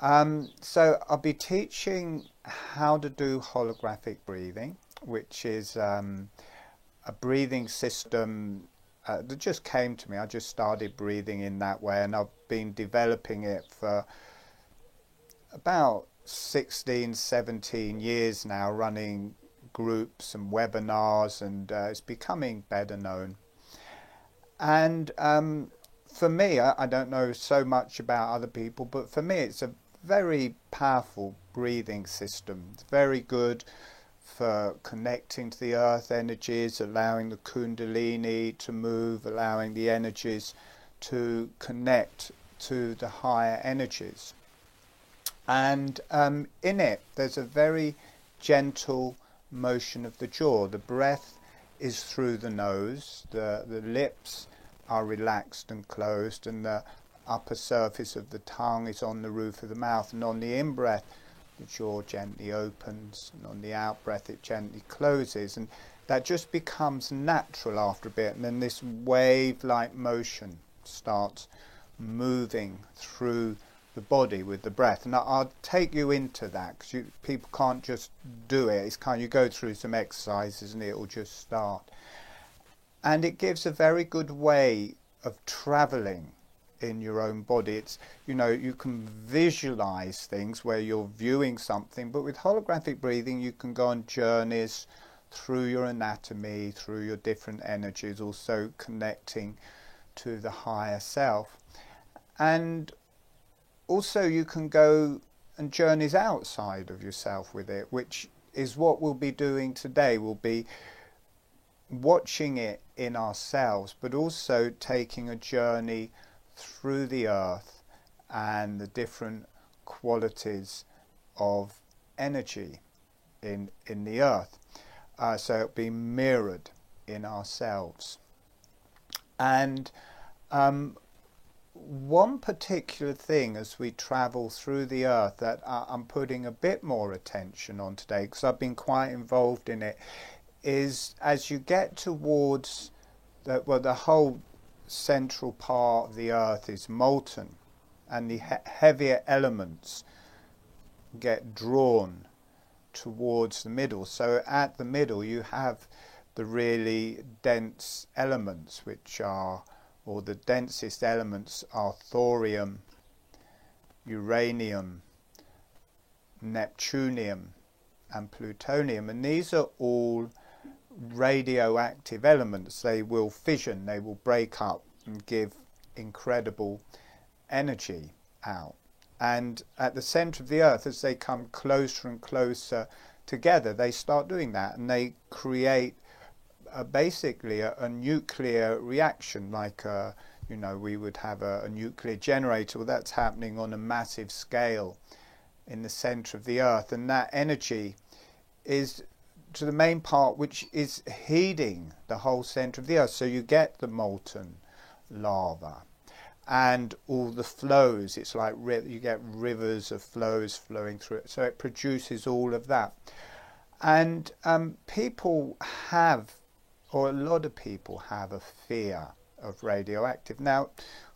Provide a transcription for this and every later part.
So I'll be teaching how to do holographic breathing, which is a breathing system that just came to me. I just started breathing in that way, and I've been developing it for about 16, 17 years now, running groups and webinars, and it's becoming better known. And for me, I don't know so much about other people, but for me, it's a very powerful breathing system. It's very good for connecting to the earth energies, allowing the kundalini to move, allowing the energies to connect to the higher energies. And in it, there's a very gentle motion of the jaw. The breath is through the nose, the lips are relaxed and closed, and the upper surface of the tongue is on the roof of the mouth. And on the in-breath, the jaw gently opens, and on the out-breath, it gently closes. And that just becomes natural after a bit, and then this wave-like motion starts moving through the body with the breath. And I'll take you into that, because people can't just do it. It's kind of, you go through some exercises and it'll just start. And it gives a very good way of travelling in your own body. It's, you can visualize things where you're viewing something, but with holographic breathing you can go on journeys through your anatomy, through your different energies, also connecting to the higher self. And also you can go on journeys outside of yourself with it, which is what we'll be doing today. We'll be watching it in ourselves, but also taking a journey through the earth and the different qualities of energy in the earth. So it'll be mirrored in ourselves. And one particular thing as we travel through the earth that I'm putting a bit more attention on today, because I've been quite involved in it, is as you get towards the whole central part of the earth is molten, and the heavier elements get drawn towards the middle. So at the middle you have the really dense elements, or the densest elements are thorium, uranium, neptunium and plutonium, and these are all radioactive elements. They will fission, they will break up and give incredible energy out. And at the centre of the earth, as they come closer and closer together, they start doing that, and they create basically a nuclear reaction, like we would have a nuclear generator. Well, that's happening on a massive scale in the centre of the earth, and that energy is to the main part which is heating the whole centre of the earth. So you get the molten lava and all the flows. It's like you get rivers of flows flowing through it, so it produces all of that. And people have, or a lot of people have, a fear of radioactive. Now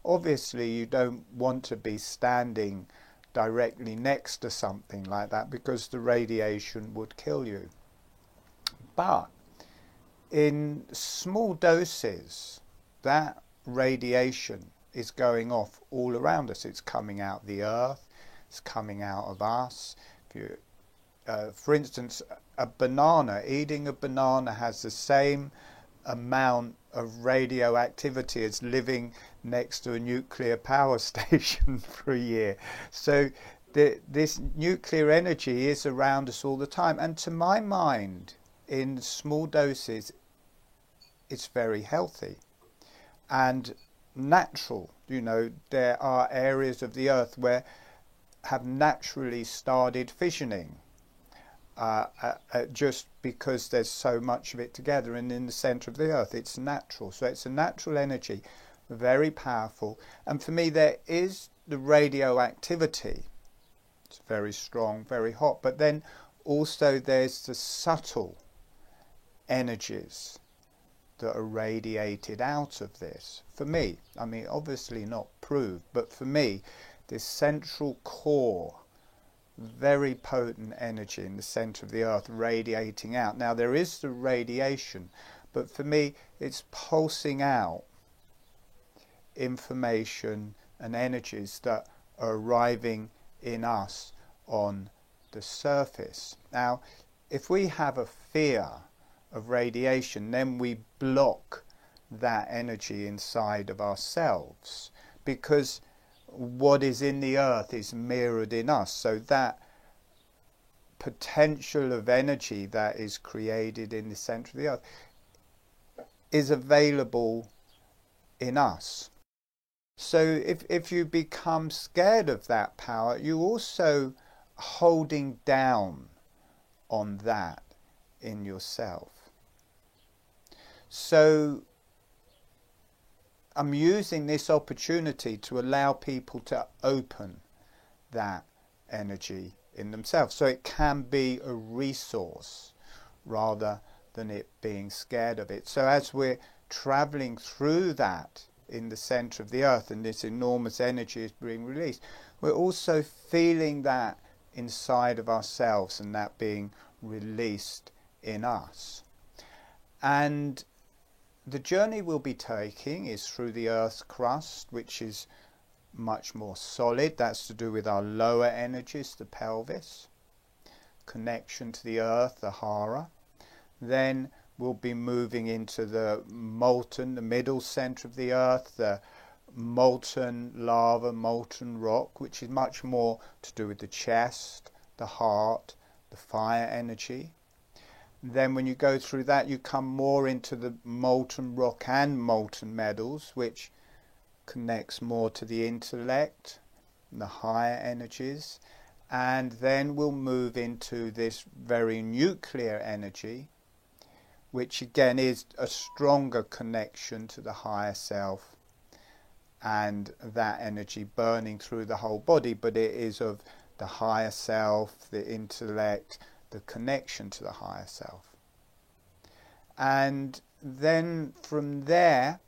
obviously you don't want to be standing directly next to something like that, because the radiation would kill you. But in small doses, that radiation is going off all around us. It's coming out of the earth, it's coming out of us. For instance, eating a banana has the same amount of radioactivity as living next to a nuclear power station for a year. So this nuclear energy is around us all the time, and to my mind, in small doses, it's very healthy and natural. There are areas of the earth where have naturally started fissioning, just because there's so much of it together, and in the centre of the earth it's natural. So it's a natural energy, very powerful. And for me, there is the radioactivity. It's very strong, very hot, but then also there's the subtle energies that are radiated out of this. For me, I mean, obviously not proved, but for me, this central core, very potent energy in the center of the earth radiating out. Now there is the radiation, but for me it's pulsing out information and energies that are arriving in us on the surface. Now if we have a fear of radiation, then we block that energy inside of ourselves, because what is in the earth is mirrored in us. So that potential of energy that is created in the center of the earth is available in us. So if you become scared of that power, you also holding down on that in yourself. So I'm using this opportunity to allow people to open that energy in themselves, so it can be a resource rather than it being scared of it. So as we're traveling through that in the center of the earth and this enormous energy is being released, we're also feeling that inside of ourselves and that being released in us. And the journey we'll be taking is through the earth's crust, which is much more solid. That's to do with our lower energies, the pelvis, connection to the earth, the hara. Then we'll be moving into the molten, the middle center of the earth, the molten lava, molten rock, which is much more to do with the chest, the heart, the fire energy. Then when you go through that, you come more into the molten rock and molten metals, which connects more to the intellect, the higher energies. And then we'll move into this very nuclear energy, which again is a stronger connection to the higher self, and that energy burning through the whole body, but it is of the higher self, the intellect, the connection to the higher self. And then from there,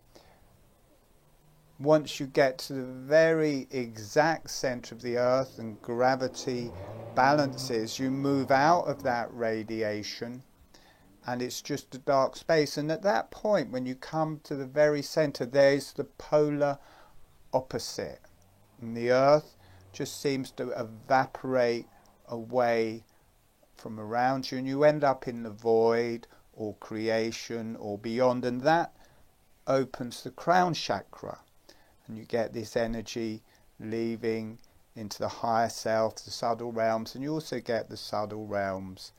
once you get to the very exact center of the earth and gravity balances, you move out of that radiation and it's just a dark space. And at that point, when you come to the very center, there's the polar opposite. And the earth just seems to evaporate away from around you, and you end up in the void or creation or beyond, and that opens the crown chakra, and you get this energy leaving into the higher self, the subtle realms, and you also get the subtle realms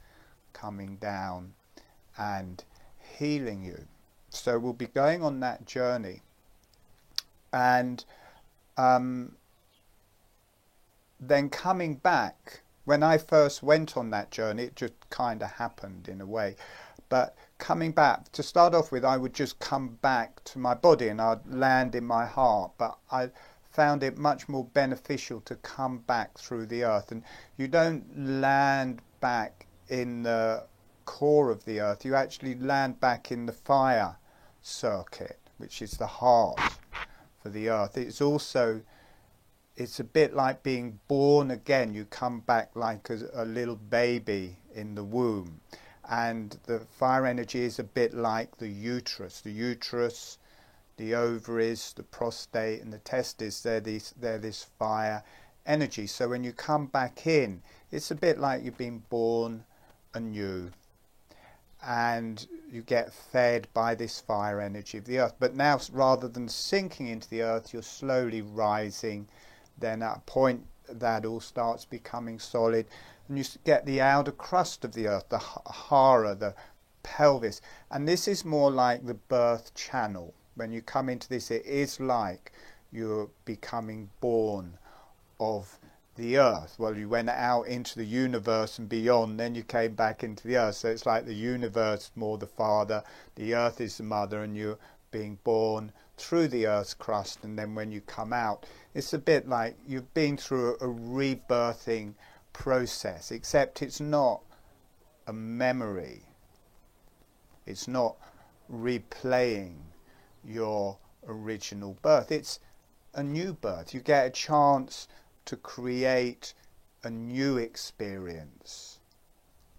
coming down and healing you. So we'll be going on that journey, and then coming back. When I first went on that journey, it just kind of happened in a way. But coming back, to start off with, I would just come back to my body and I'd land in my heart. But I found it much more beneficial to come back through the earth. And you don't land back in the core of the earth. You actually land back in the fire circuit, which is the heart for the earth. It's a bit like being born again. You come back like a little baby in the womb. And the fire energy is a bit like the uterus. The uterus, the ovaries, the prostate and the testes, they're this fire energy. So when you come back in, it's a bit like you've been born anew. And you get fed by this fire energy of the earth. But now, rather than sinking into the earth, you're slowly rising. Then at a point that all starts becoming solid, and you get the outer crust of the earth, the hara, the pelvis. And this is more like the birth channel. When you come into this, it is like you're becoming born of the earth. Well, you went out into the universe and beyond, then you came back into the earth. So it's like the universe more the father, the earth is the mother, and you're being born through the earth's crust. And then when you come out, it's a bit like you've been through a rebirthing process, except it's not a memory. It's not replaying your original birth. It's a new birth. You get a chance to create a new experience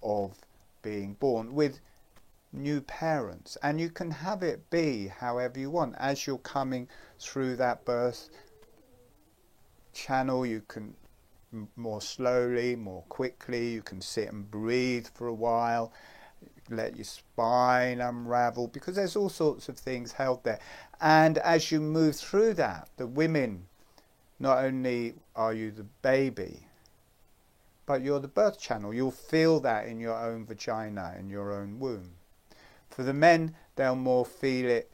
of being born with new parents. And you can have it be however you want. As you're coming through that birth channel, you can more slowly, more quickly, you can sit and breathe for a while, let your spine unravel, because there's all sorts of things held there. And as you move through that, the women, not only are you the baby, but you're the birth channel. You'll feel that in your own vagina, in your own womb. For the men, they'll more feel it,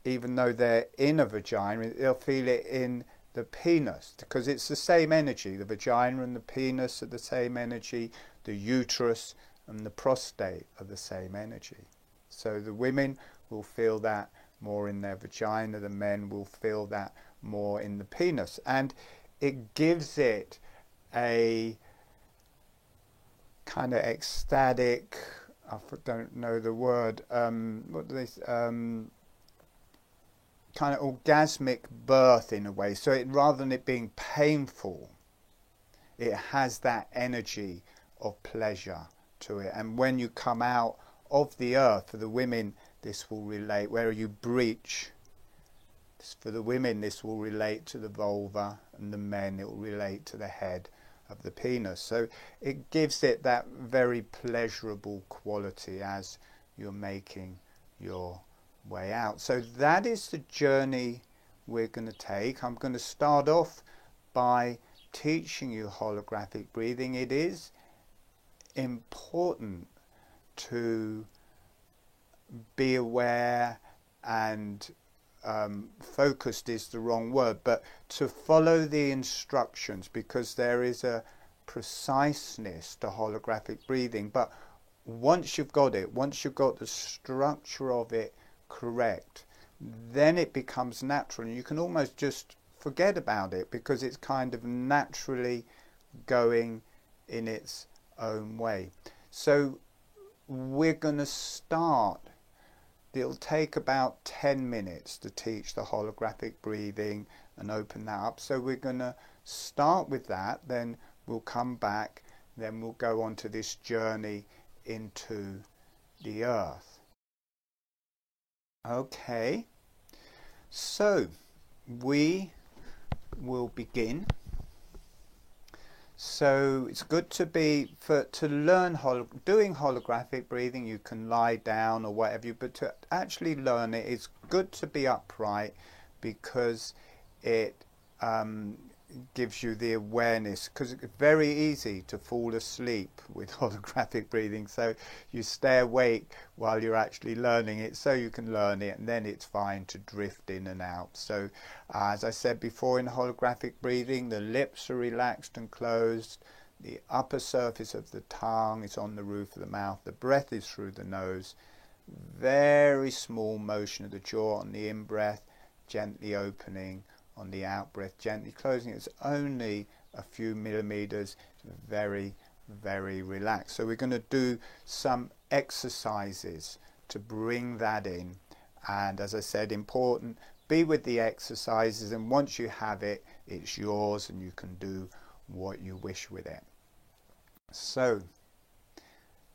even though they're in a vagina, they'll feel it in the penis, because it's the same energy. The vagina and the penis are the same energy. The uterus and the prostate are the same energy. So the women will feel that more in their vagina, the men will feel that more in the penis. And it gives it a kind of ecstatic, I don't know the word, what do they kind of orgasmic birth in a way. So it, rather than it being painful, it has that energy of pleasure to it. And when you come out of the earth, for the women this will relate, where you breach, for the women this will relate to the vulva, and the men it will relate to the head of the penis. So it gives it that very pleasurable quality as you're making your way out. So that is the journey we're going to take. I'm going to start off by teaching you holographic breathing. It is important to be aware and focused is the wrong word, but to follow the instructions, because there is a preciseness to holographic breathing. But once you've got it, once you've got the structure of it correct, then it becomes natural, and you can almost just forget about it, because it's kind of naturally going in its own way. So we're going to start. It'll take about 10 minutes to teach the holographic breathing and open that up. So we're going to start with that, then we'll come back, then we'll go on to this journey into the earth. Okay, so we will begin. So it's good to learn doing holographic breathing. You can lie down or whatever, but to actually learn it, it's good to be upright, because it gives you the awareness, because it's very easy to fall asleep with holographic breathing. So you stay awake while you're actually learning it, so you can learn it, and then it's fine to drift in and out. So as I said before, in holographic breathing, the lips are relaxed and closed, the upper surface of the tongue is on the roof of the mouth, the breath is through the nose, very small motion of the jaw on the in-breath, gently opening, on the out breath, gently closing. It's only a few millimeters, very, very relaxed. So we're going to do some exercises to bring that in. And as I said, important, be with the exercises, and once you have it, it's yours and you can do what you wish with it. So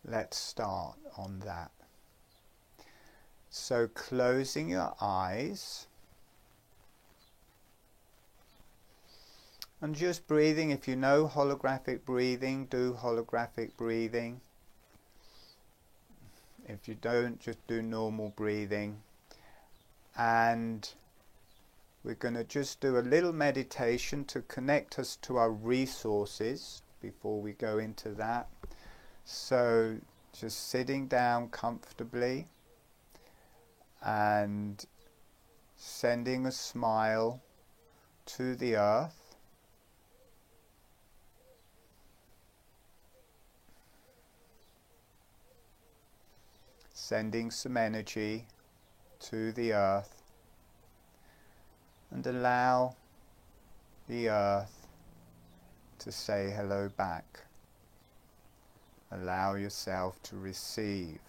let's start on that. So closing your eyes, and just breathing. If you know holographic breathing, do holographic breathing. If you don't, just do normal breathing. And we're going to just do a little meditation to connect us to our resources before we go into that. So just sitting down comfortably and sending a smile to the earth. Sending some energy to the earth, and allow the earth to say hello back. Allow yourself to receive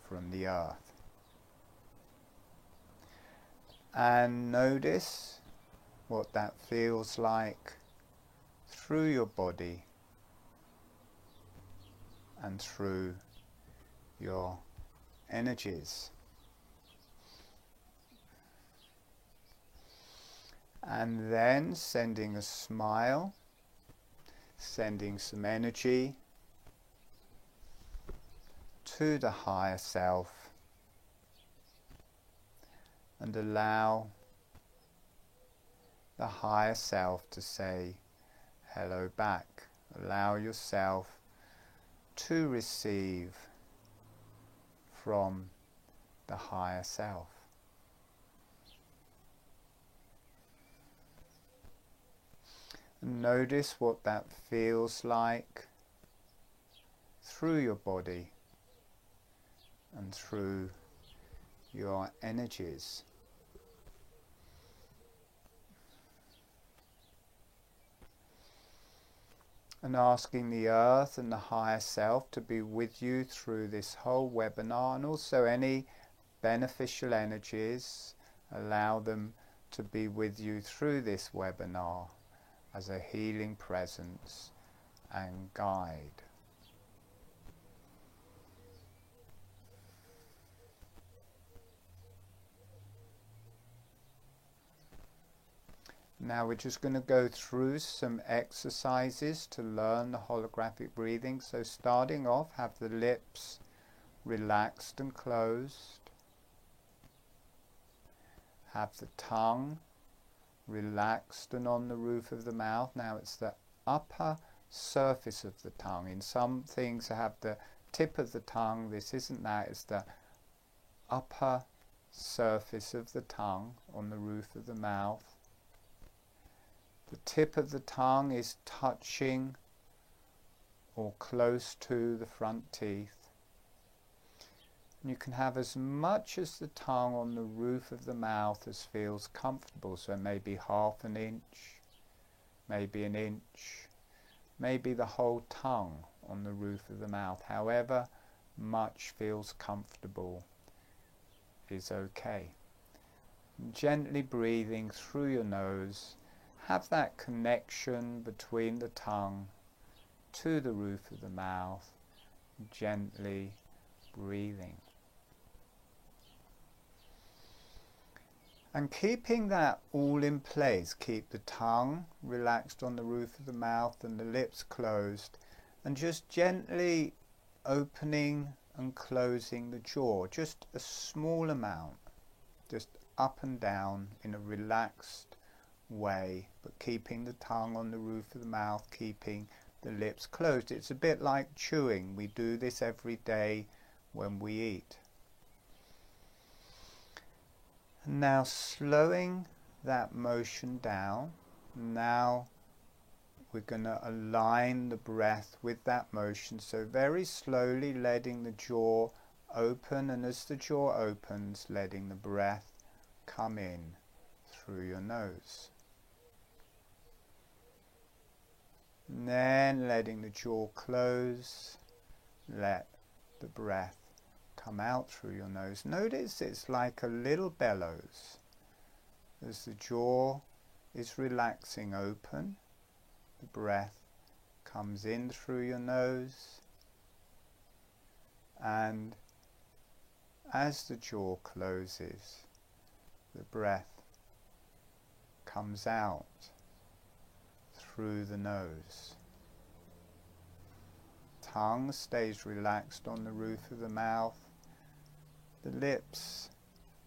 from the earth. And notice what that feels like through your body and through your energies. And then sending a smile, sending some energy to the higher self, and allow the higher self to say hello back. Allow yourself to receive from the higher self. And notice what that feels like through your body and through your energies. And asking the earth and the higher self to be with you through this whole webinar, and also any beneficial energies, allow them to be with you through this webinar as a healing presence and guide. Now we're just going to go through some exercises to learn the holographic breathing. So starting off, have the lips relaxed and closed. Have the tongue relaxed and on the roof of the mouth. Now it's the upper surface of the tongue. In some things I have the tip of the tongue. This isn't that. It's the upper surface of the tongue on the roof of the mouth. The tip of the tongue is touching or close to the front teeth. And you can have as much as the tongue on the roof of the mouth as feels comfortable. So maybe half an inch, maybe an inch, maybe the whole tongue on the roof of the mouth. However much feels comfortable is okay. Gently breathing through your nose. Have that connection between the tongue to the roof of the mouth, gently breathing. And keeping that all in place, keep the tongue relaxed on the roof of the mouth and the lips closed, and just gently opening and closing the jaw, just a small amount, just up and down in a relaxed way, but keeping the tongue on the roof of the mouth, keeping the lips closed. It's a bit like chewing. We do this every day when we eat. And now slowing that motion down. Now we're going to align the breath with that motion. So very slowly letting the jaw open, and as the jaw opens, letting the breath come in through your nose. And then letting the jaw close, let the breath come out through your nose. Notice it's like a little bellows. As the jaw is relaxing open, the breath comes in through your nose, and as the jaw closes, the breath comes out through the nose. Tongue stays relaxed on the roof of the mouth. The lips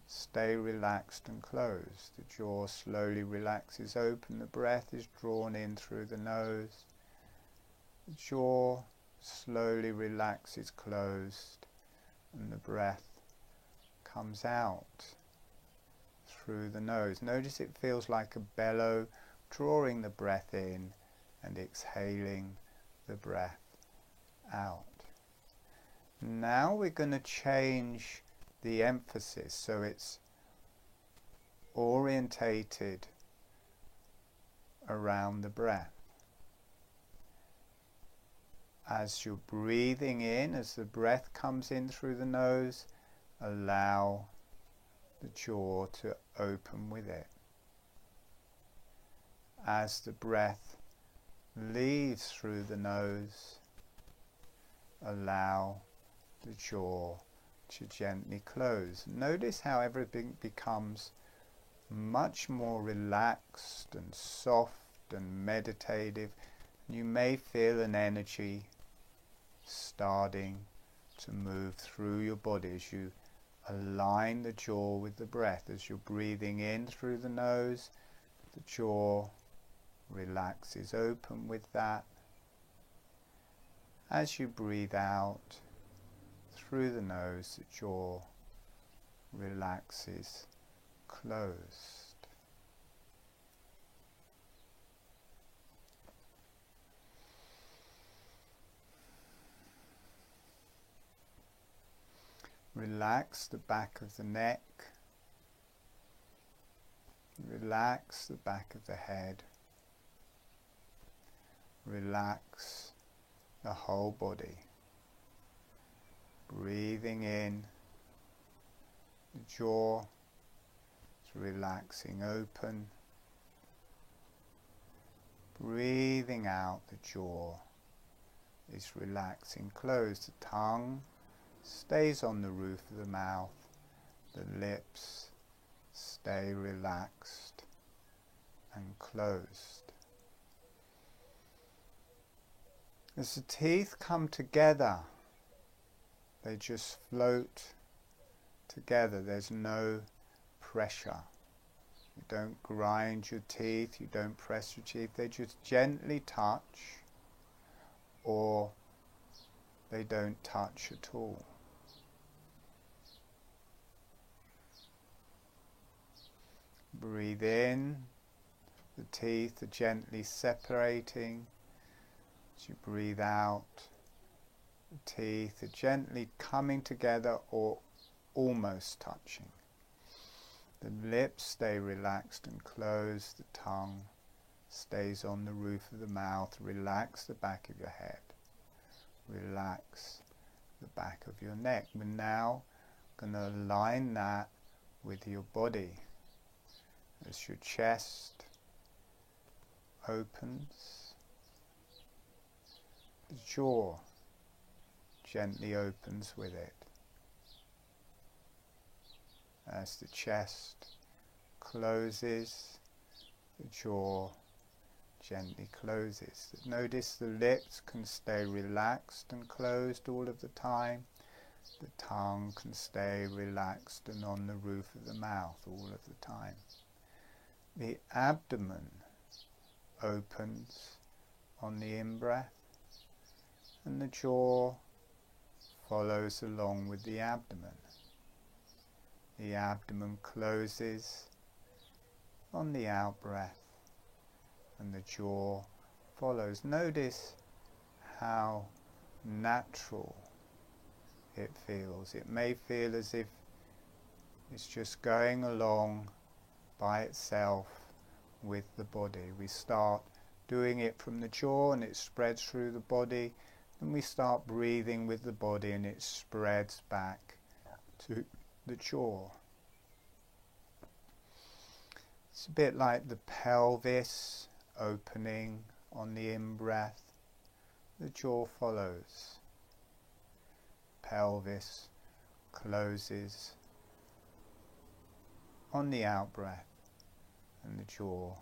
stay relaxed and closed. The jaw slowly relaxes open. The breath is drawn in through the nose. The jaw slowly relaxes closed, and the breath comes out through the nose. Notice it feels like a bellow, drawing the breath in and exhaling the breath out. Now we're going to change the emphasis so it's orientated around the breath. As you're breathing in, as the breath comes in through the nose, allow the jaw to open with it. as the breath leaves through the nose, allow the jaw to gently close. Notice how everything becomes much more relaxed and soft and meditative. You may feel an energy starting to move through your body as you align the jaw with the breath. As you're breathing in through the nose, the jaw relaxes open with that. As you breathe out through the nose, the jaw relaxes closed. Relax the back of the neck. Relax the back of the head. Relax the whole body. Breathing in, the jaw is relaxing open. Breathing out, the jaw is relaxing closed. The tongue stays on the roof of the mouth. The lips stay relaxed and closed. As the teeth come together, they just float together. There's no pressure. You don't grind your teeth, you don't press your teeth. They just gently touch, or they don't touch at all. Breathe in, the teeth are gently separating. As you breathe out, the teeth are gently coming together or almost touching. The lips stay relaxed and closed. The tongue stays on the roof of the mouth. Relax the back of your head. Relax the back of your neck. We're now going to align that with your body. As your chest opens, the jaw gently opens with it. As the chest closes, the jaw gently closes. Notice the lips can stay relaxed and closed all of the time. The tongue can stay relaxed and on the roof of the mouth all of the time. The abdomen opens on the in-breath, and the jaw follows along with the abdomen. The abdomen closes on the out-breath, and the jaw follows. Notice how natural it feels. It may feel as if it's just going along by itself with the body. We start doing it from the jaw and it spreads through the body, and we start breathing with the body and it spreads back to the jaw. It's a bit like the pelvis opening on the in-breath. The jaw follows. Pelvis closes on the out-breath, and the jaw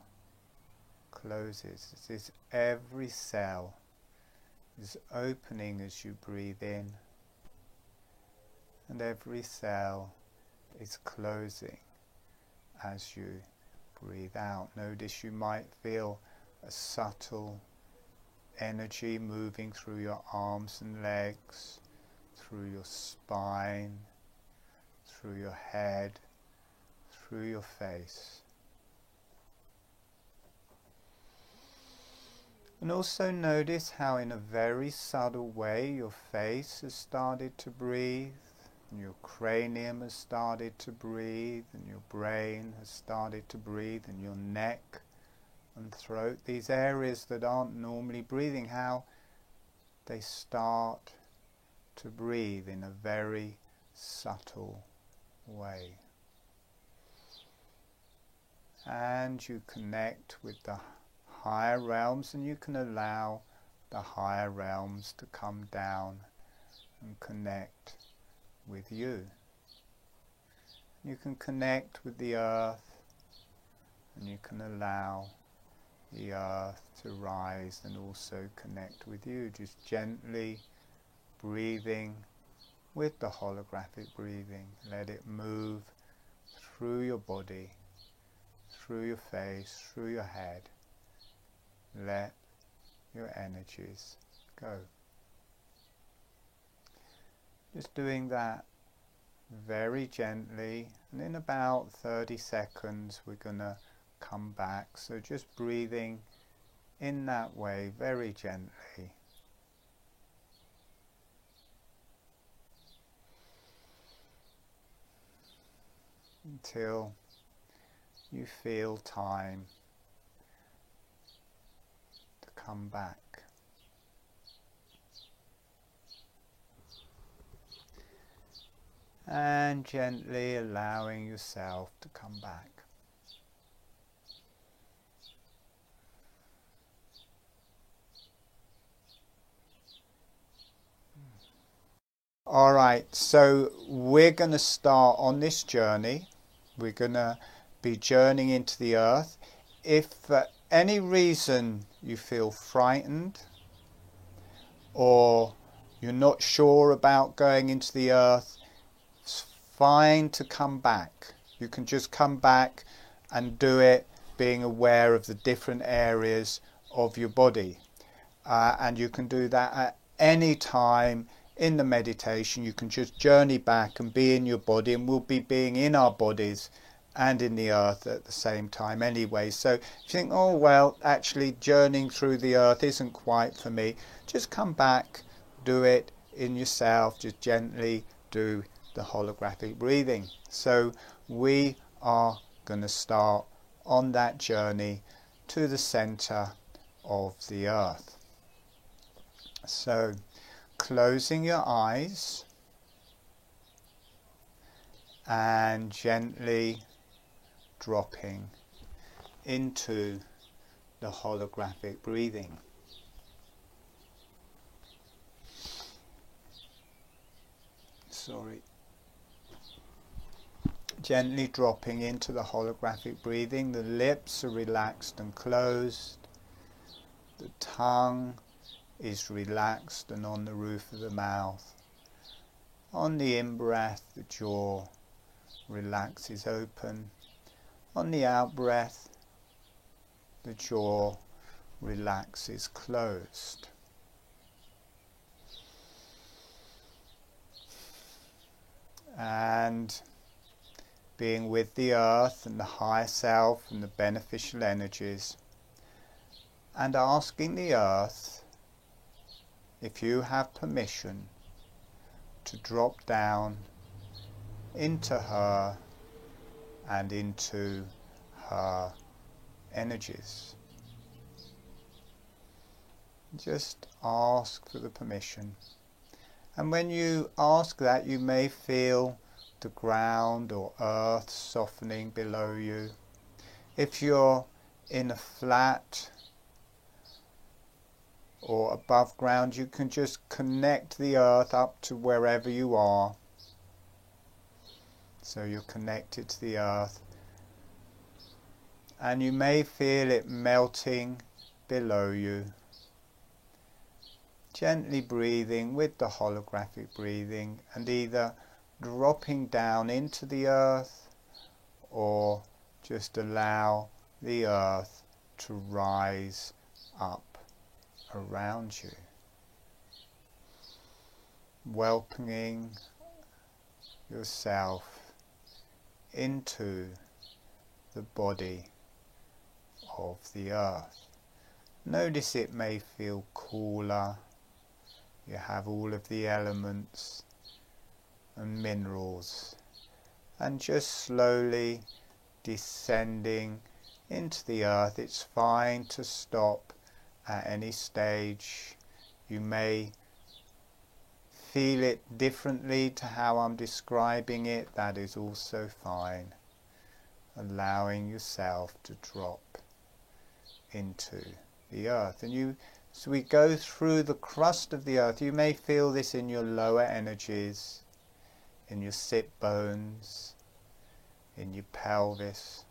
closes. It is every cell is opening as you breathe in, and every cell is closing as you breathe out. Notice you might feel a subtle energy moving through your arms and legs, through your spine, through your head, through your face. And also notice how in a very subtle way your face has started to breathe, and your cranium has started to breathe, and your brain has started to breathe, and your neck and throat, these areas that aren't normally breathing, how they start to breathe in a very subtle way. And you connect with the higher realms, and you can allow the higher realms to come down and connect with you. You can connect with the earth, and you can allow the earth to rise and also connect with you, just gently breathing with the holographic breathing. Let it move through your body, through your face, through your head. Let your energies go. Just doing that very gently, and in about 30 seconds we're going to come back. So just breathing in that way, very gently. Until you feel time to come back. And gently allowing yourself to come back. Alright, so we're going to start on this journey. We're going to be journeying into the earth. If for any reason you feel frightened, or you're not sure about going into the earth, it's fine to come back. You can just come back and do it being aware of the different areas of your body. And you can do that at any time in the meditation. You can just journey back and be in your body, and we'll be being in our bodies and in the earth at the same time anyway. So if you think, oh well, actually journeying through the earth isn't quite for me, just come back, do it in yourself, just gently do the holographic breathing. So we are going to start on that journey to the center of the earth. So closing your eyes and gently dropping into the holographic breathing. Gently dropping into the holographic breathing. The lips are relaxed and closed. The tongue is relaxed and on the roof of the mouth. On the in-breath, the jaw relaxes open. On the out-breath, the jaw relaxes closed. And being with the earth and the higher self and the beneficial energies, and asking the earth if you have permission to drop down into her and into her energies. Just ask for the permission. And when you ask that, you may feel the ground or earth softening below you. If you're in a flat or above ground, you can just connect the earth up to wherever you are. So you're connected to the earth, and you may feel it melting below you. Gently breathing with the holographic breathing, and either dropping down into the earth or just allow the earth to rise up around you, welcoming yourself into the body of the earth. Notice it may feel cooler. You have all of the elements and minerals, and just slowly descending into the earth. It's fine to stop at any stage. You may feel it differently to how I'm describing it. That is also fine. Allowing yourself to drop into the earth. And so we go through the crust of the earth. You may feel this in your lower energies, in your sit bones, in your pelvis.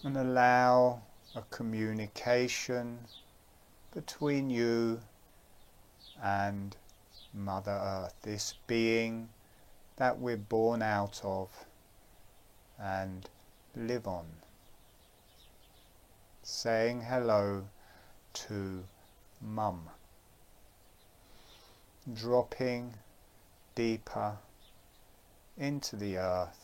And allow a communication between you and Mother Earth, this being that we're born out of and live on. Saying hello to Mum. Dropping deeper into the earth.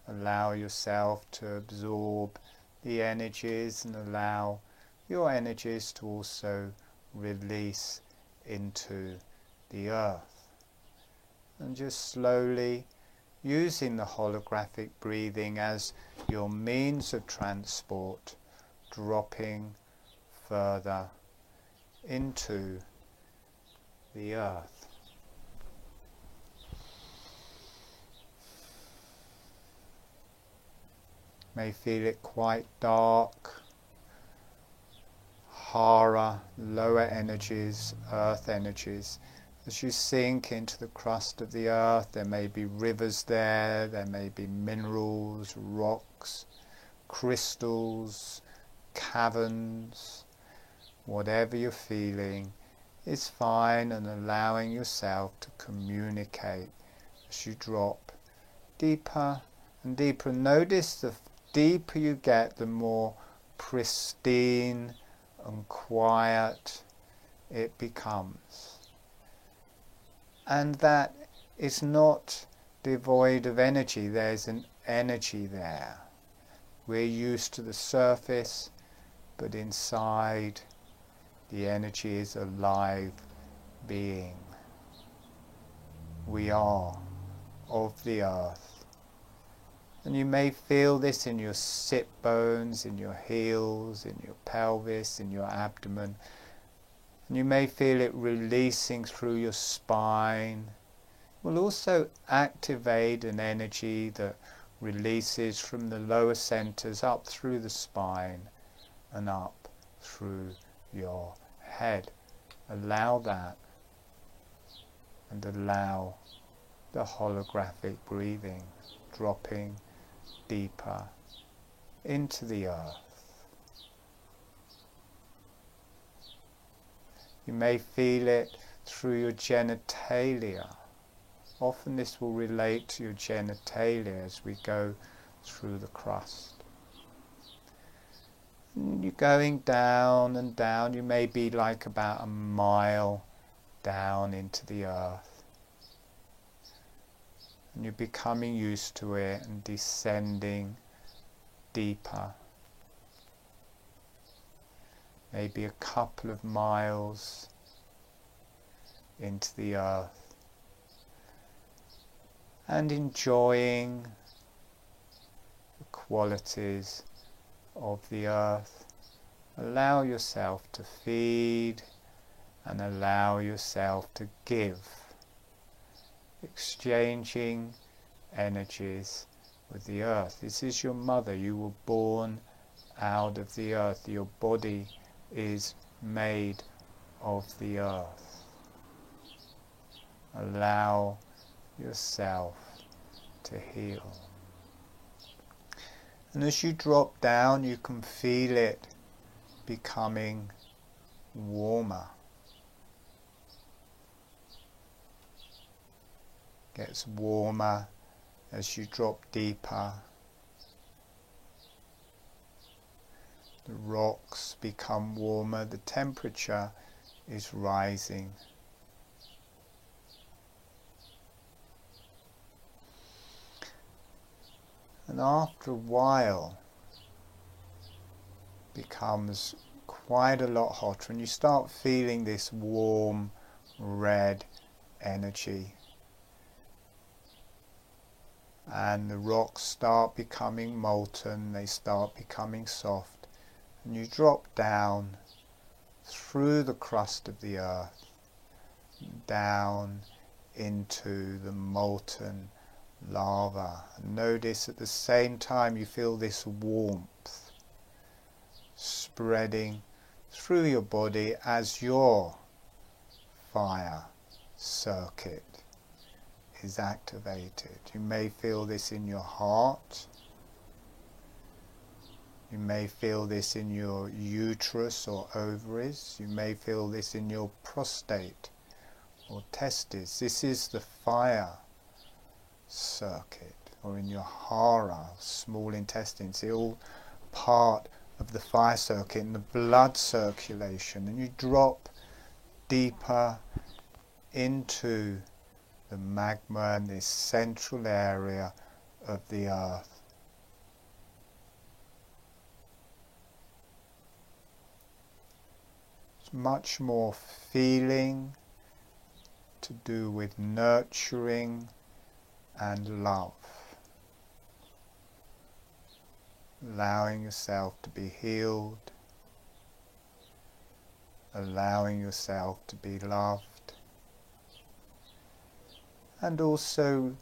Allow yourself to absorb the energies and allow your energies to also release into the earth. And just slowly using the holographic breathing as your means of transport, dropping further into the earth. May feel it quite dark, hara, lower energies, earth energies. As you sink into the crust of the earth, there may be rivers there may be minerals, rocks, crystals, caverns. Whatever you're feeling is fine, and allowing yourself to communicate as you drop deeper and deeper. Notice the deeper you get, the more pristine and quiet it becomes. And that is not devoid of energy. There's an energy there. We're used to the surface, but inside the energy is a live being. We are of the earth. And you may feel this in your sit bones, in your heels, in your pelvis, in your abdomen. And you may feel it releasing through your spine. It will also activate an energy that releases from the lower centers up through the spine and up through your head. Allow that, and allow the holographic breathing, dropping deeper into the earth. You may feel it through your genitalia. Often this will relate to your genitalia as we go through the crust. And you're going down and down. You may be like about a mile down into the earth. And you're becoming used to it and descending deeper. Maybe a couple of miles into the earth. And enjoying the qualities of the earth. Allow yourself to feed and allow yourself to give. Exchanging energies with the earth. This is your mother. You were born out of the earth. Your body is made of the earth. Allow yourself to heal. And as you drop down, you can feel it becoming warmer. Gets warmer as you drop deeper. The rocks become warmer, the temperature is rising. And after a while becomes quite a lot hotter, and you start feeling this warm red energy. And the rocks start becoming molten, they start becoming soft, and you drop down through the crust of the earth, down into the molten lava. And notice at the same time you feel this warmth spreading through your body as your fire circuit is activated. You may feel this in your heart. You may feel this in your uterus or ovaries. You may feel this in your prostate or testes. This is the fire circuit, or in your hara, small intestine. It's all part of the fire circuit and the blood circulation. And you drop deeper into the magma in this central area of the earth. It's much more feeling to do with nurturing and love. Allowing yourself to be healed, allowing yourself to be loved, and also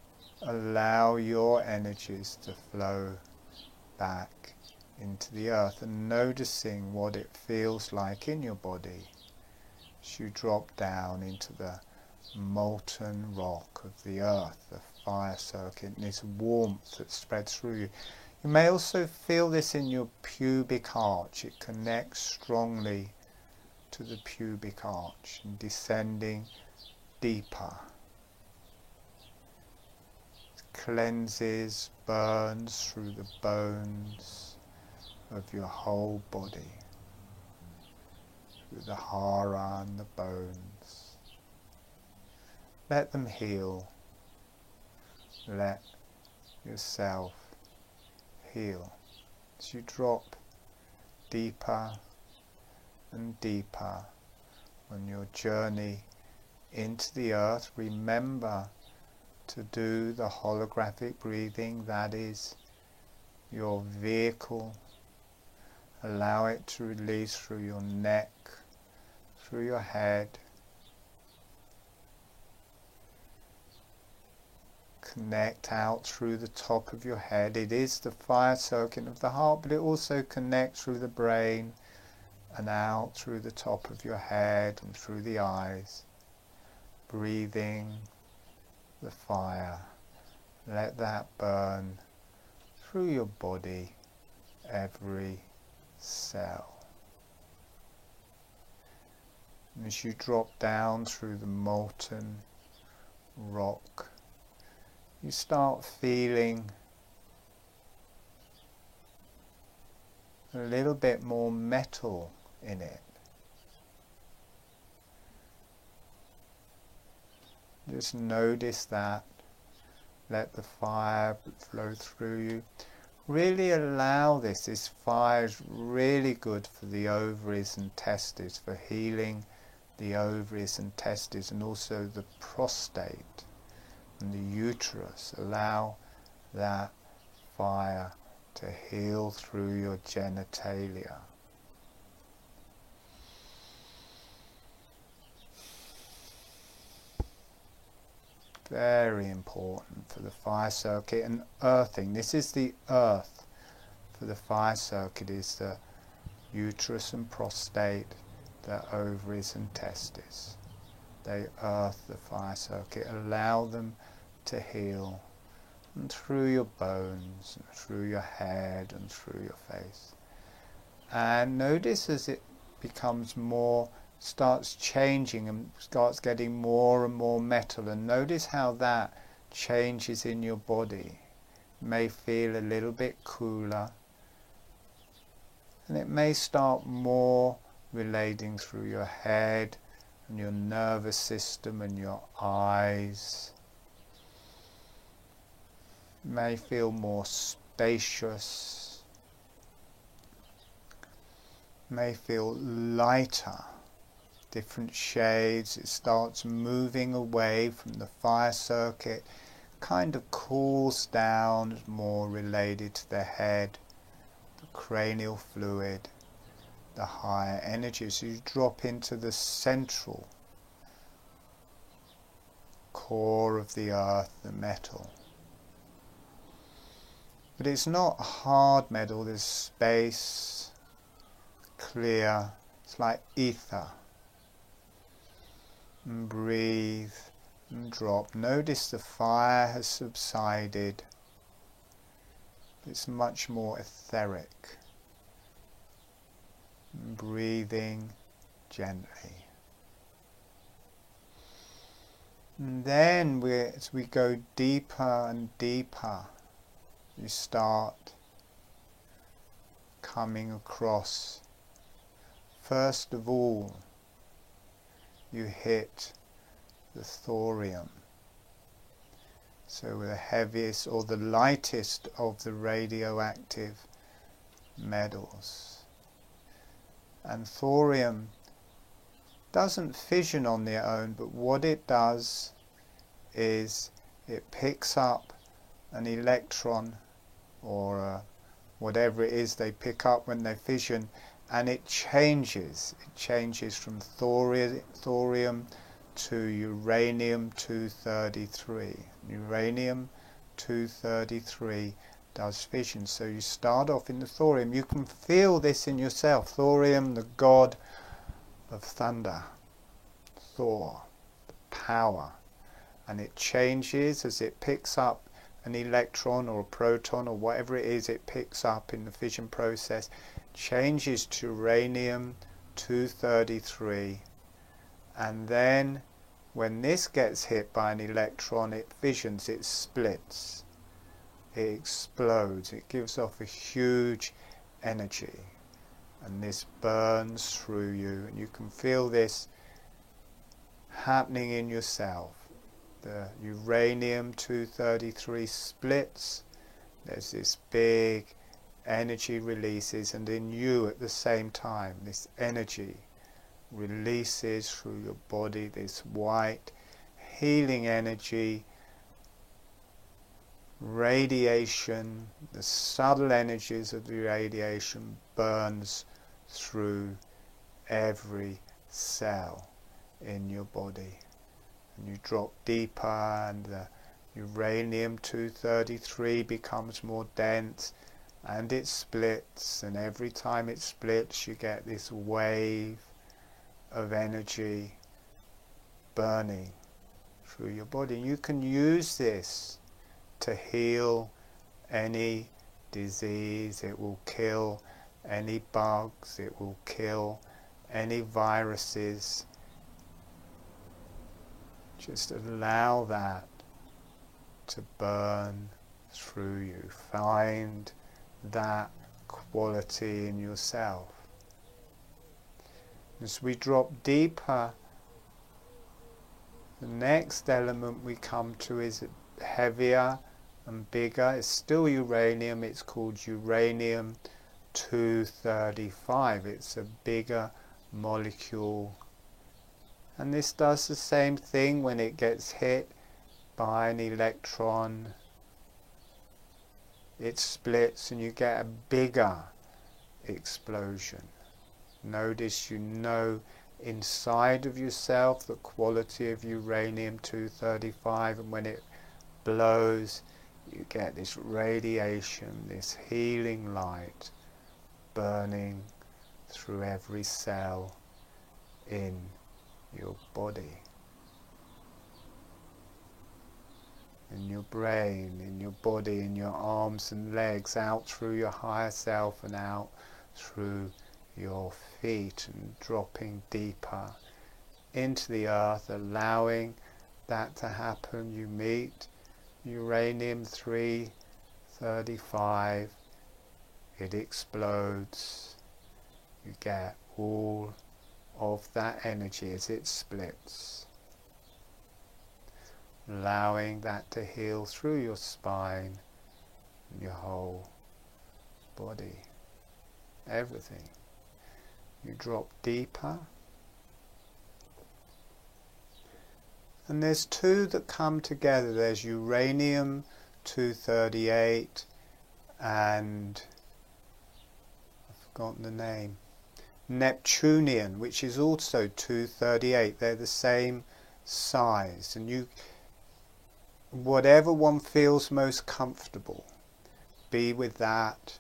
allow your energies to flow back into the earth, and noticing what it feels like in your body as you drop down into the molten rock of the earth, the fire circuit, and this warmth that spreads through you. You may also feel this in your pubic arch. It connects strongly to the pubic arch and descending deeper. It cleanses, burns through the bones of your whole body, through the hara and the bones. Let them heal. Let yourself heal. As you drop deeper and deeper on your journey into the earth, remember to do the holographic breathing. That is your vehicle. Allow it to release through your neck, through your head. Connect out through the top of your head. It is the fire circuit of the heart, but it also connects through the brain and out through the top of your head and through the eyes. Breathing the fire. Let that burn through your body, every cell. And as you drop down through the molten rock, you start feeling a little bit more metal in it. Just notice that. Let the fire flow through you. Really allow this. This fire is really good for the ovaries and testes, for healing the ovaries and testes, and also the prostate and the uterus. Allow that fire to heal through your genitalia. Very important for the fire circuit. And earthing. This is the earth for the fire circuit, is the uterus and prostate, the ovaries and testes. They earth the fire circuit. Allow them to heal, and through your bones, and through your head, and through your face. And notice as it becomes more, starts changing and starts getting more and more metal, and notice how that changes in your body. It may feel a little bit cooler, and it may start more relating through your head and your nervous system and your eyes. It may feel more spacious, may feel lighter, different shades. It starts moving away from the fire circuit, kind of cools down, more related to the head, the cranial fluid, the higher energy. So you drop into the central core of the earth, the metal. But it's not hard metal, there's space, clear, it's like ether. And breathe and drop. Notice the fire has subsided. It's much more etheric. And breathing gently. And then as we go deeper and deeper, you start coming across. First of all, you hit the thorium. So the heaviest or the lightest of the radioactive metals. And thorium doesn't fission on their own, but what it does is it picks up an electron or whatever it is they pick up when they fission, and it changes from thorium to uranium-233. Uranium-233 does fission. So you start off in the thorium. You can feel this in yourself. Thorium, the god of thunder, Thor, the power, and it changes as it picks up an electron or a proton or whatever it is it picks up in the fission process, changes to uranium-233, and then when this gets hit by an electron, it fissions, it splits, it explodes, it gives off a huge energy. And this burns through you, and you can feel this happening in yourself. The uranium-233 splits, there's this big energy releases, and in you at the same time, this energy releases through your body, this white, healing energy, radiation, the subtle energies of the radiation burns through every cell in your body, and you drop deeper, and the uranium-233 becomes more dense, and it splits, and every time it splits you get this wave of energy burning through your body. You can use this to heal any disease. It will kill any bugs, it will kill any viruses. Just allow that to burn through you. Find that quality in yourself. As we drop deeper, the next element we come to is heavier and bigger. It's still uranium, it's called uranium-235. It's a bigger molecule, and this does the same thing when it gets hit by an electron. It splits and you get a bigger explosion. Notice, you know inside of yourself the quality of uranium-235, and when it blows you get this radiation, this healing light burning through every cell in your body, in your brain, in your body, in your arms and legs, out through your higher self and out through your feet, and dropping deeper into the earth, allowing that to happen. You meet uranium-235, it explodes, you get all of that energy as it splits, allowing that to heal through your spine and your whole body, everything. You drop deeper, and there's two that come together. There's uranium-238 and I've forgotten the name, Neptunium, which is also 238. They're the same size, and you, whatever one feels most comfortable, be with that.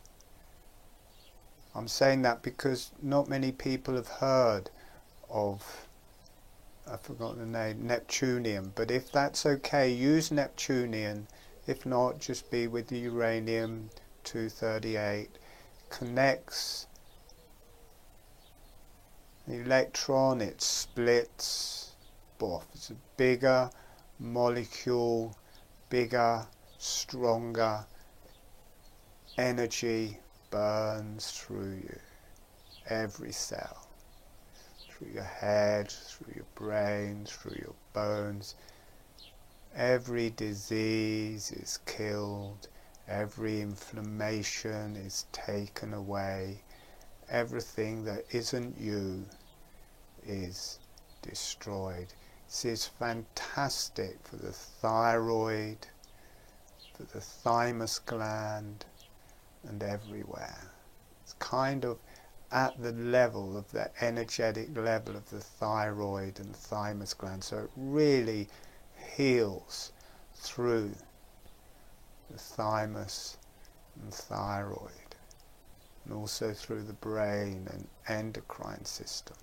I'm saying that because not many people have heard of, I forgot the name, Neptunium, but if that's okay, use Neptunian. If not, just be with the uranium-238. Connects the electron, it splits, boff. It's a bigger molecule, bigger, stronger energy burns through you, every cell, through your head, through your brain, through your bones. Every disease is killed, every inflammation is taken away, everything that isn't you is destroyed. This is fantastic for the thyroid, for the thymus gland, and everywhere. It's kind of at the level of the energetic level of the thyroid and thymus gland, so it really heals through the thymus and thyroid, and also through the brain and endocrine system.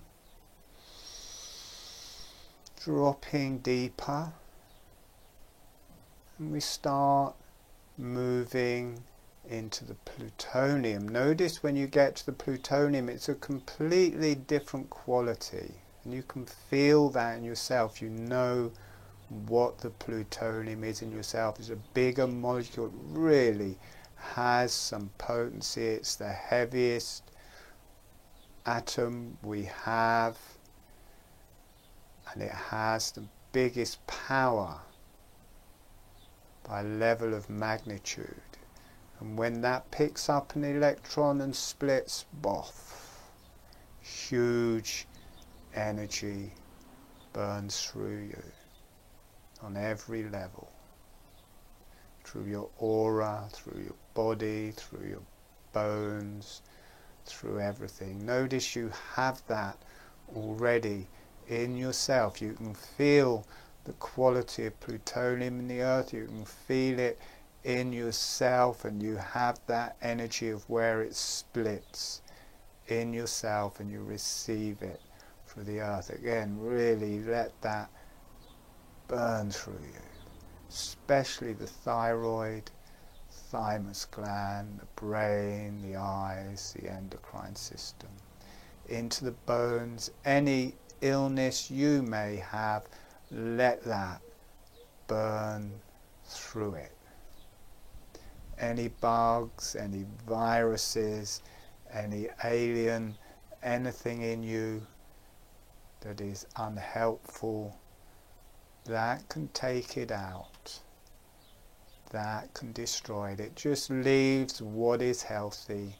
Dropping deeper, and we start moving into the plutonium. Notice when you get to the plutonium, it's a completely different quality, and you can feel that in yourself. You know what the plutonium is in yourself. It's a bigger molecule. It really has some potency. It's the heaviest atom we have, and it has the biggest power by level of magnitude. And when that picks up an electron and splits, boff, huge energy burns through you on every level, through your aura, through your body, through your bones, through everything. Notice you have that already in yourself. You can feel the quality of plutonium in the earth, you can feel it in yourself, and you have that energy of where it splits in yourself, and you receive it through the earth. Again, really let that burn through you, especially the thyroid, thymus gland, the brain, the eyes, the endocrine system, into the bones. Any illness you may have, let that burn through it. Any bugs, any viruses, any alien, anything in you that is unhelpful, that can take it out. That can destroy it. It just leaves what is healthy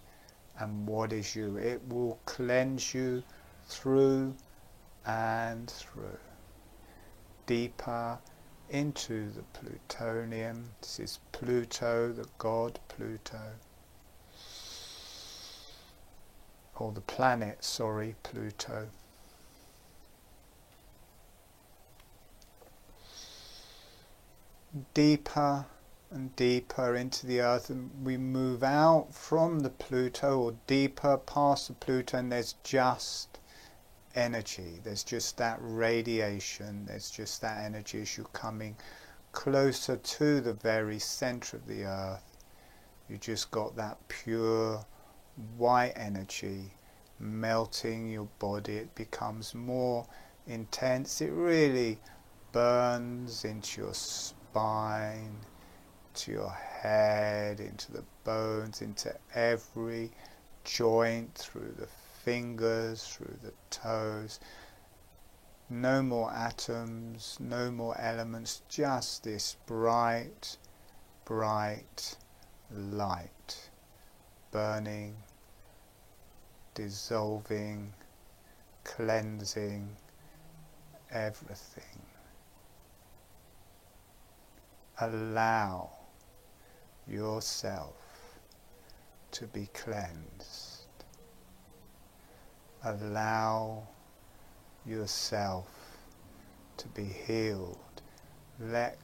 and what is you. It will cleanse you through and through. Deeper into the plutonium. This is Pluto, the god Pluto. Or the planet, sorry, Pluto. Deeper and deeper into the earth, and we move out from the Pluto, or deeper past the Pluto, and there's just energy. There's just that radiation. There's just that energy as you're coming closer to the very center of the earth. You just got that pure white energy melting your body. It becomes more intense. It really burns into your spine, to your head, into the bones, into every joint, through the fingers, through the toes. No more atoms, no more elements, just this bright, bright light, burning, dissolving, cleansing everything. Allow yourself to be cleansed. Allow yourself to be healed. Let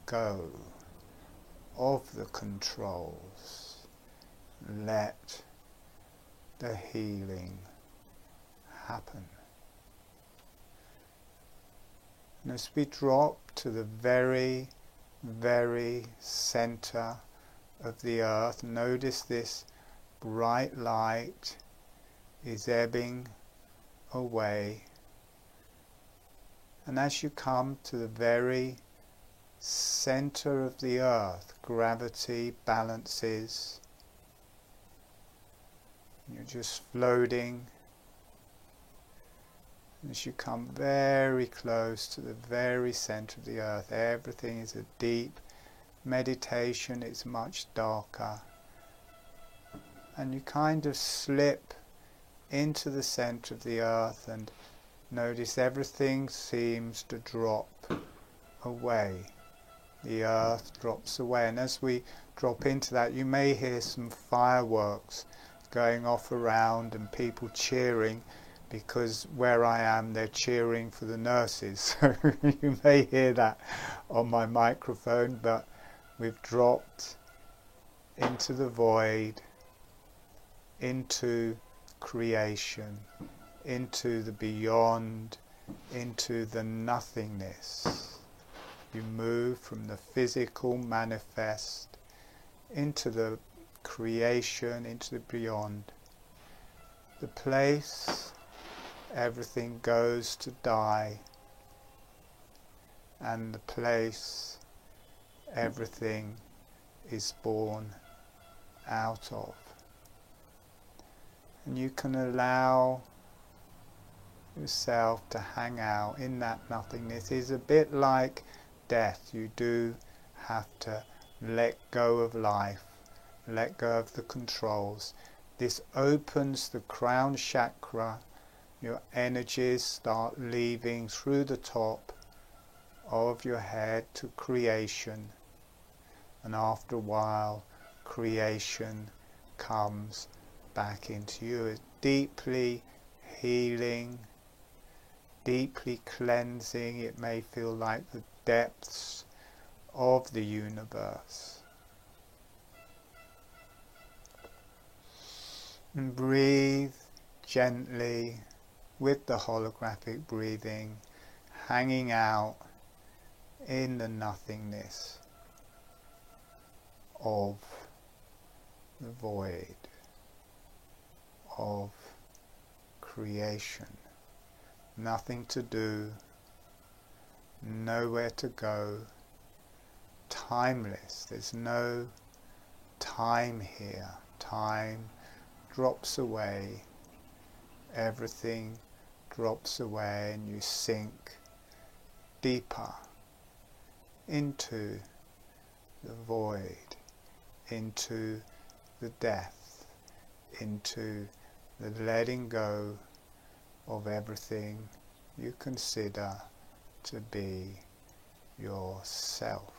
go of the controls. let the healing happen. And as we drop to the very, very center of the earth, notice this bright light is ebbing away. And as you come to the very center of the earth, gravity balances. You're just floating. As you come very close to the very center of the earth, everything is a deep meditation. It's much darker. And you kind of slip into the center of the earth and notice everything seems to drop away. The earth drops away, and as we drop into that, you may hear some fireworks going off around and people cheering, because where I am they're cheering for the nurses. So you may hear that on my microphone, but we've dropped into the void, into creation, into the beyond, into the nothingness. You move from the physical manifest into the creation, into the beyond. The place everything goes to die, and the place everything is born out of. And you can allow yourself to hang out in that nothingness. It's a bit like death. You do have to let go of life, let go of the controls. This opens the crown chakra. Your energies start leaving through the top of your head to creation, and after a while creation comes back into you. It's deeply healing, deeply cleansing. It may feel like the depths of the universe. And breathe gently with the holographic breathing, hanging out in the nothingness of the void of creation. Nothing to do, nowhere to go, timeless. There's no time here. Time drops away, everything drops away, and you sink deeper into the void, into the death, into the letting go of everything you consider to be yourself.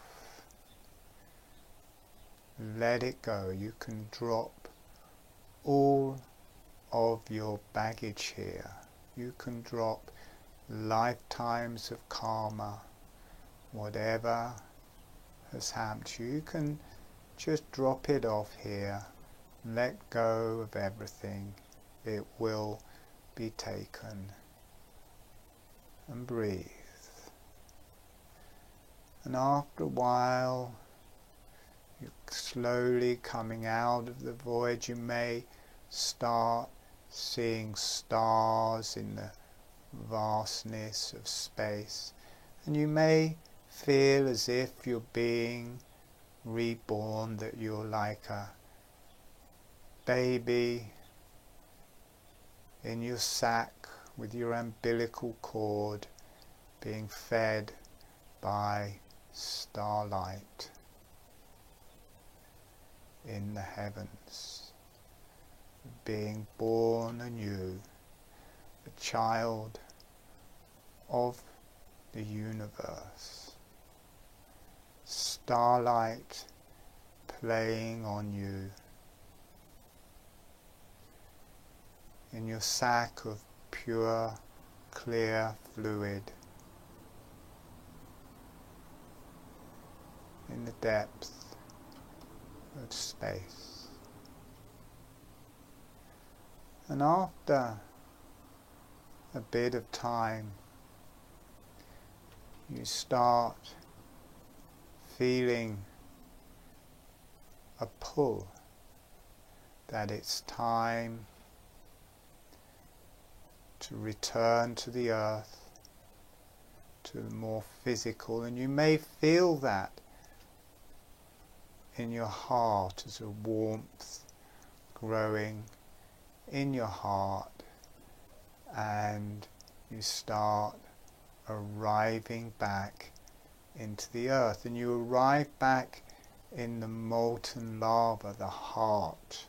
Let it go. You can drop all of your baggage here. You can drop lifetimes of karma, whatever has happened to you. You can just drop it off here. Let go of everything. It will be taken. And breathe. And after a while, you're slowly coming out of the void. You may start seeing stars in the vastness of space, and you may feel as if you're being reborn, that you're like a baby in your sack with your umbilical cord being fed by starlight in the heavens, being born anew, a child of the universe. Starlight playing on you in your sack of pure, clear fluid in the depth of space. And after a bit of time, you start feeling a pull that it's time to return to the earth, to the more physical, and you may feel that in your heart as a warmth growing in your heart, and you start arriving back into the earth, and you arrive back in the molten lava, the heart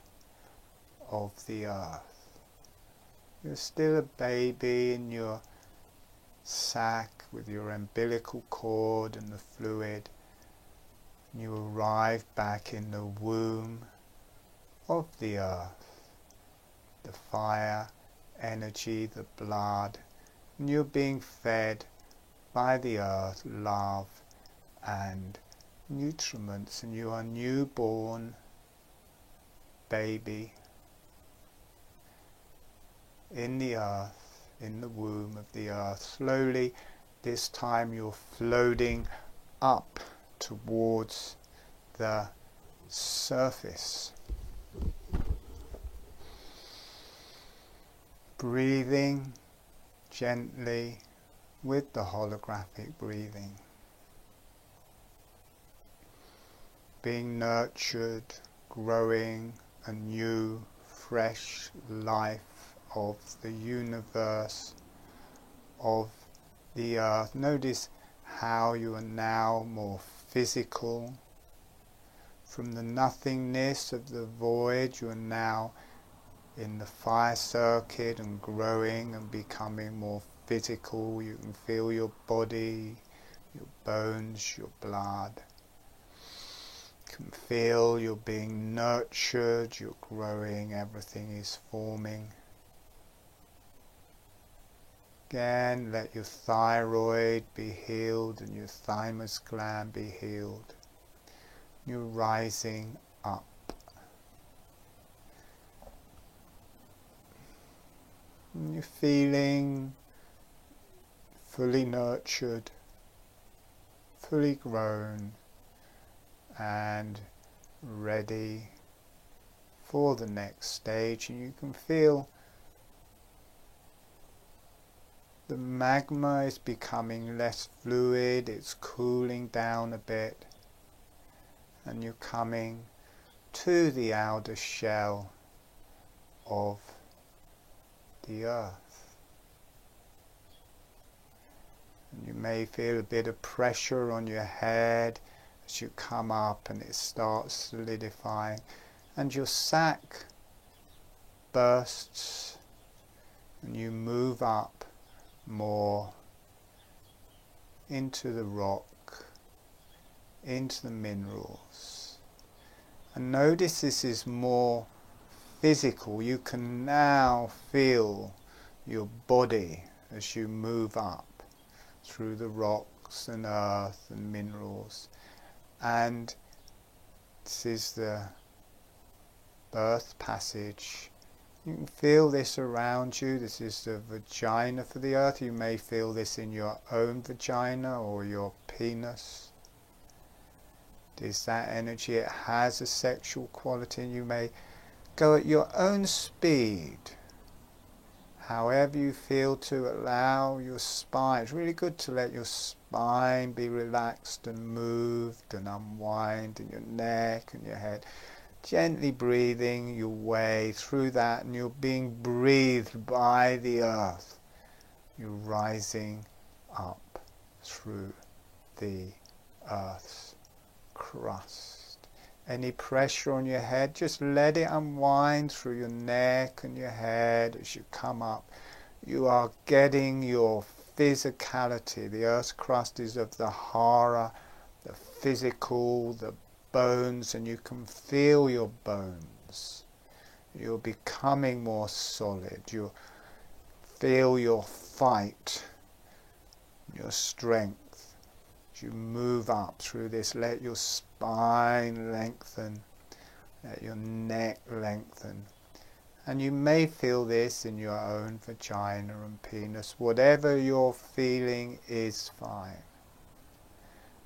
of the earth. You're still a baby in your sac with your umbilical cord and the fluid. You arrive back in the womb of the earth, the fire, energy, the blood, and you're being fed by the earth love and nutriments, and you are newborn baby in the earth, in the womb of the earth. Slowly, this time you're floating up towards the surface. Breathing gently with the holographic breathing. Being nurtured, growing a new, fresh life of the universe, of the earth. Notice how you are now more physical. From the nothingness of the void, you are now in the fire circuit and growing and becoming more physical. You can feel your body, your bones, your blood. You can feel you're being nurtured, you're growing, everything is forming. Again, let your thyroid be healed and your thymus gland be healed. You're rising up. And you're feeling fully nurtured, fully grown, and ready for the next stage. And you can feel the magma is becoming less fluid, it's cooling down a bit, and you're coming to the outer shell of the earth. And you may feel a bit of pressure on your head as you come up, and it starts solidifying, and your sac bursts and you move up more into the rock, into the minerals. And notice this is more physical. You can now feel your body as you move up through the rocks and earth and minerals. And this is the birth passage. You can feel this around you. This is the vagina for the earth. You may feel this in your own vagina or your penis. It is that energy. It has a sexual quality, and you may go at your own speed, however you feel, to allow your spine. It's really good to let your spine be relaxed and moved and unwind, and your neck and your head. Gently breathing your way through that, and you're being breathed by the earth. You're rising up through the earth's crust. Any pressure on your head, just let it unwind through your neck and your head as you come up. You are getting your physicality. The earth's crust is of the hara, the physical, the bones, and you can feel your bones. You're becoming more solid. You feel your fight, your strength. As you move up through this, let your spine lengthen, let your neck lengthen, And you may feel this in your own vagina and penis. Whatever you're feeling is fine.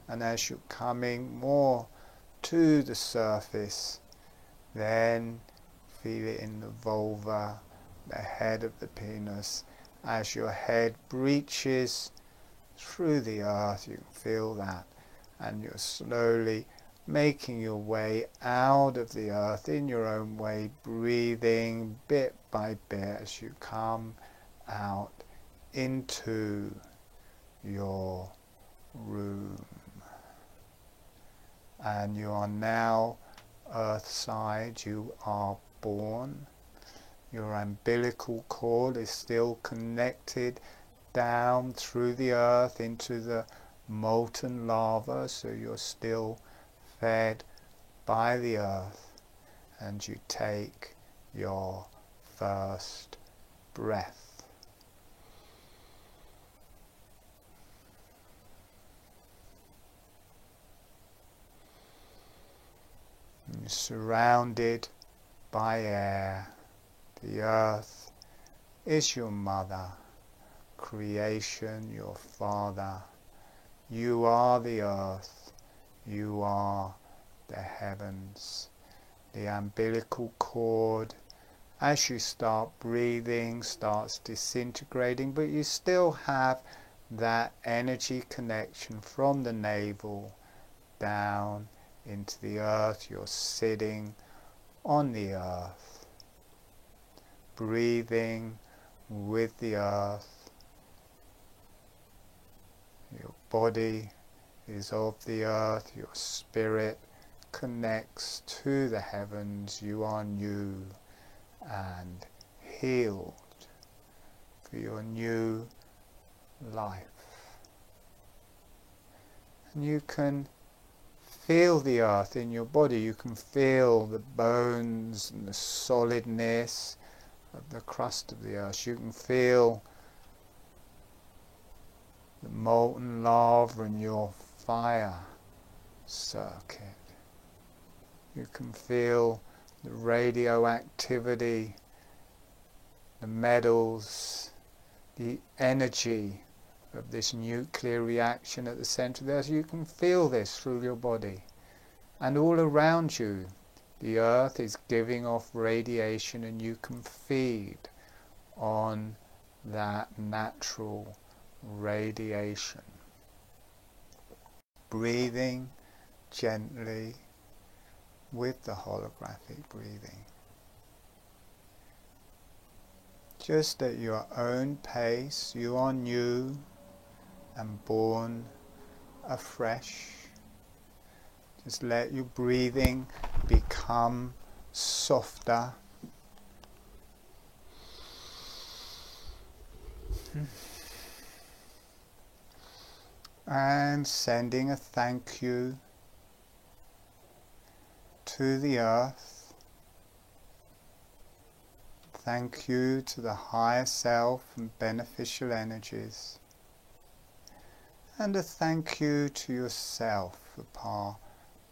And as you're coming more to the surface, then feel it in the vulva, the head of the penis. As your head breaches through the earth, you can feel that. And you're slowly making your way out of the earth in your own way, breathing bit by bit as you come out into your room. And you are now earthside, you are born. Your umbilical cord is still connected down through the earth into the molten lava, so you're still fed by the earth, and you take your first breath. You're surrounded by air. The earth is your mother, creation your father. You are the earth, you are the heavens. The umbilical cord, as you start breathing, starts disintegrating, but you still have that energy connection from the navel down into the earth. You're sitting on the earth, breathing with the earth. Your body is of the earth, your spirit connects to the heavens. You are new and healed for your new life. And you can feel the earth in your body. You can feel the bones and the solidness of the crust of the earth. You can feel the molten lava in your fire circuit. You can feel the radioactivity, the metals, the energy of this nuclear reaction at the center of the earth. You can feel this through your body. And all around you, the earth is giving off radiation, and you can feed on that natural radiation. Breathing gently with the holographic breathing. Just at your own pace, you are new and born afresh. Just let your breathing become softer. And sending a thank you to the earth. Thank you to the higher self and beneficial energies. And a thank you to yourself for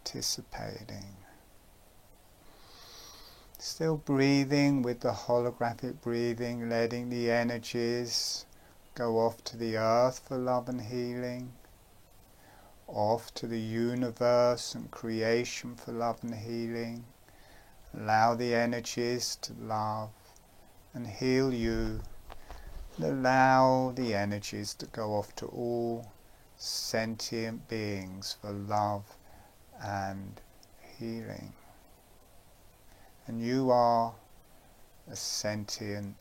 participating. Still breathing with the holographic breathing, letting the energies go off to the earth for love and healing, off to the universe and creation for love and healing. Allow the energies to love and heal you, and allow the energies to go off to all sentient beings for love and healing. And you are a sentient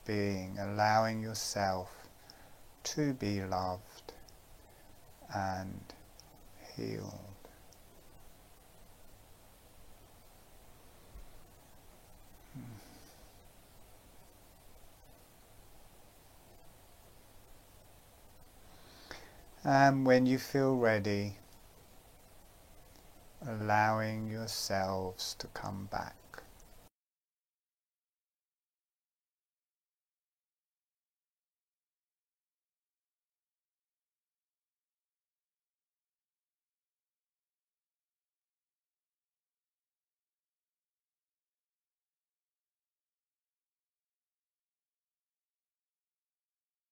being, allowing yourself to be loved and healed. And when you feel ready, allowing yourselves to come back.